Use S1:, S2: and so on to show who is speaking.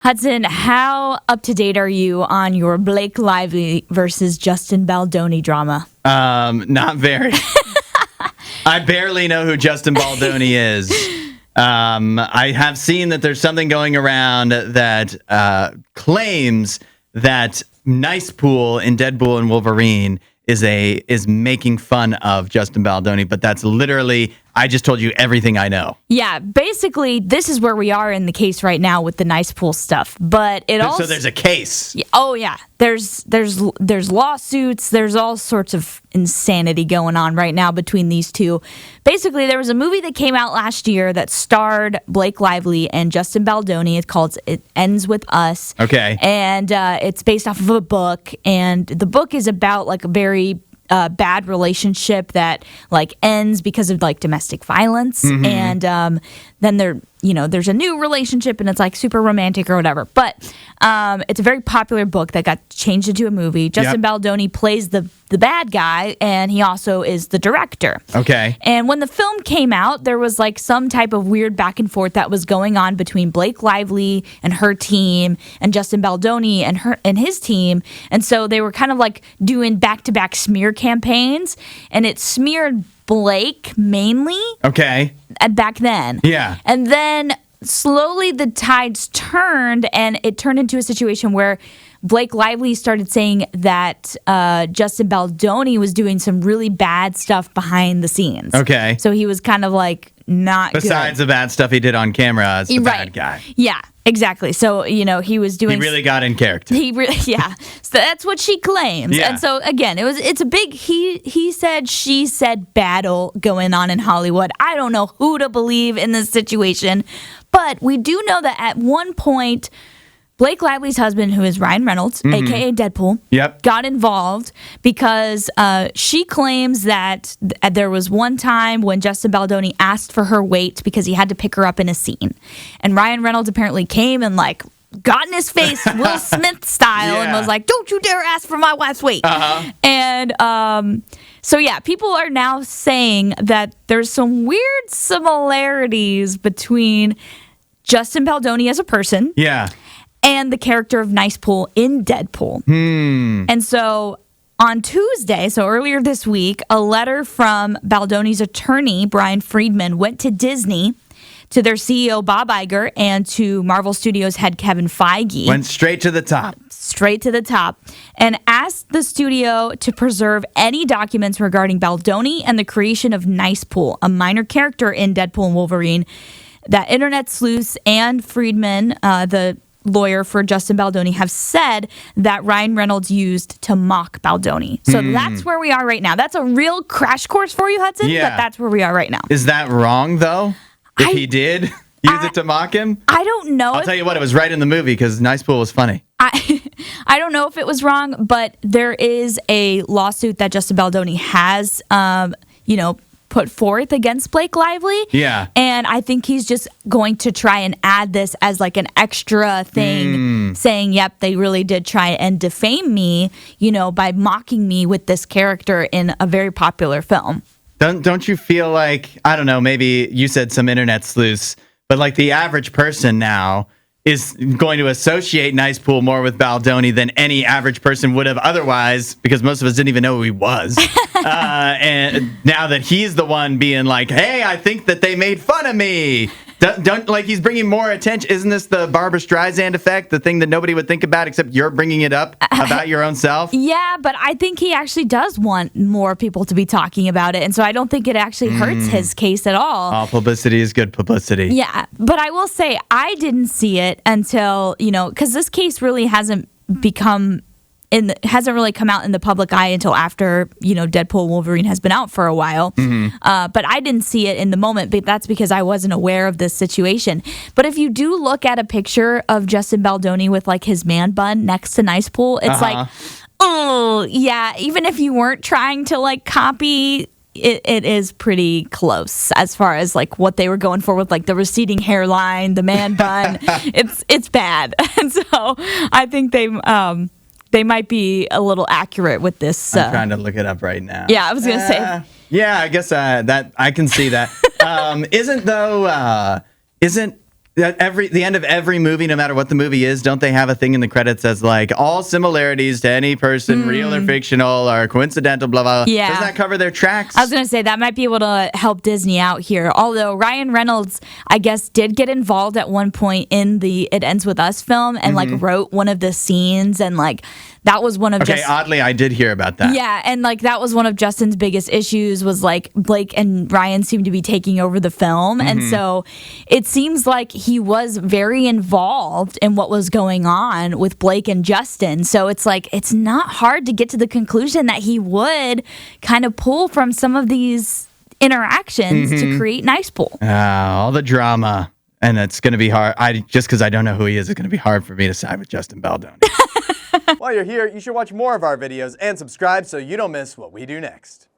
S1: Hudson, how up to date are you on your Blake Lively versus Justin Baldoni drama?
S2: Not very. I barely know who Justin Baldoni is. I have seen that there's something going around that claims that Nicepool in Deadpool and Wolverine is making fun of Justin Baldoni, but that's literally, I just told you everything I know.
S1: Yeah, basically, this is where we are in the case right now with the Nicepool stuff. But it also,
S2: so there's a case.
S1: Oh yeah, there's lawsuits. There's all sorts of insanity going on right now between these two. Basically, there was a movie that came out last year that starred Blake Lively and Justin Baldoni. It's called It Ends With Us.
S2: Okay,
S1: and it's based off of a book, and the book is about like a very bad relationship that like ends because of like domestic violence, and then there's a new relationship and it's like super romantic or whatever. But it's a very popular book that got changed into a movie. Justin Baldoni plays the bad guy, and he also is the director.
S2: Okay.
S1: And when the film came out, there was like some type of weird back and forth that was going on between Blake Lively and her team and Justin Baldoni and his team. And so they were kind of like doing back-to-back smear campaigns, and it smeared Blake mainly.
S2: Okay.
S1: Back then.
S2: Yeah.
S1: And then slowly the tides turned, and it turned into a situation where Blake Lively started saying that Justin Baldoni was doing some really bad stuff behind the scenes.
S2: Okay.
S1: So he was kind of like not
S2: Besides
S1: good.
S2: the bad stuff he did on camera as the bad guy.
S1: Yeah, exactly. So, he was doing...
S2: He really got in character.
S1: Yeah. So that's what she claims.
S2: Yeah.
S1: And so, again, it's a big he said, she said battle going on in Hollywood. I don't know who to believe in this situation, but we do know that at one point, Blake Lively's husband, who is Ryan Reynolds, a.k.a. Deadpool, got involved because she claims that there was one time when Justin Baldoni asked for her weight because he had to pick her up in a scene. And Ryan Reynolds apparently came and, like, got in his face, Will Smith style, and was like, "Don't you dare ask for my wife's weight." And so, yeah, people are now saying that there's some weird similarities between Justin Baldoni as a person.
S2: Yeah.
S1: And the character of Nicepool in Deadpool. And so on Tuesday, so earlier this week, a letter from Baldoni's attorney, Brian Friedman, went to Disney, to their CEO, Bob Iger, and to Marvel Studios head Kevin Feige.
S2: Went straight to the top.
S1: Straight to the top. And asked the studio to preserve any documents regarding Baldoni and the creation of Nicepool, a minor character in Deadpool and Wolverine, that internet sleuths and Friedman, the lawyer for Justin Baldoni, have said that Ryan Reynolds used to mock Baldoni. So that's where we are right now. That's a real crash course for you, Hudson, but that's where we are right now.
S2: Is that wrong, though? If he did use it to mock him?
S1: I don't know.
S2: I'll tell you what, it was right in the movie because Nicepool was funny.
S1: I don't know if it was wrong, but there is a lawsuit that Justin Baldoni has, put forth against Blake Lively. Yeah. And I think he's just going to try and add this as like an extra thing, saying, yep, they really did try and defame me, by mocking me with this character in a very popular film.
S2: Don't you feel like, I don't know, maybe you said some internet sleuths, but like the average person now is going to associate Nicepool more with Baldoni than any average person would have otherwise, because most of us didn't even know who he was. And now that he's the one being like, hey, I think that they made fun of me. Don't like he's bringing more attention. Isn't this the Barbra Streisand effect? The thing that nobody would think about except you're bringing it up about your own self?
S1: Yeah, but I think he actually does want more people to be talking about it. And so I don't think it actually hurts his case at all.
S2: All publicity is good publicity.
S1: Yeah, but I will say I didn't see it until, because this case really hasn't really come out in the public eye until after, Deadpool Wolverine has been out for a while. But I didn't see it in the moment, but that's because I wasn't aware of this situation. But if you do look at a picture of Justin Baldoni with like his man bun next to Nicepool, it's like, oh, yeah, even if you weren't trying to like copy, it is pretty close as far as like what they were going for with like the receding hairline, the man bun. It's bad. And so I think they might be a little accurate with this.
S2: I'm trying to look it up right now.
S1: Yeah, I was going to say.
S2: Yeah, I guess that I can see that. Isn't At the end of every movie, no matter what the movie is, don't they have a thing in the credits as like all similarities to any person, real or fictional or coincidental, blah, blah, blah.
S1: Yeah.
S2: Doesn't that cover their tracks?
S1: I was going to say that might be able to help Disney out here. Although Ryan Reynolds, I guess, did get involved at one point in the It Ends With Us film and like wrote one of the scenes, and like that was one of
S2: oddly, I did hear about that.
S1: Yeah, and like that was one of Justin's biggest issues was like Blake and Ryan seemed to be taking over the film. And so it seems like he was very involved in what was going on with Blake and Justin. So it's like it's not hard to get to the conclusion that he would kind of pull from some of these interactions to create Nicepool.
S2: All the drama. And it's going to be hard. Just because I don't know who he is, it's going to be hard for me to side with Justin Baldoni.
S3: While you're here, you should watch more of our videos and subscribe so you don't miss what we do next.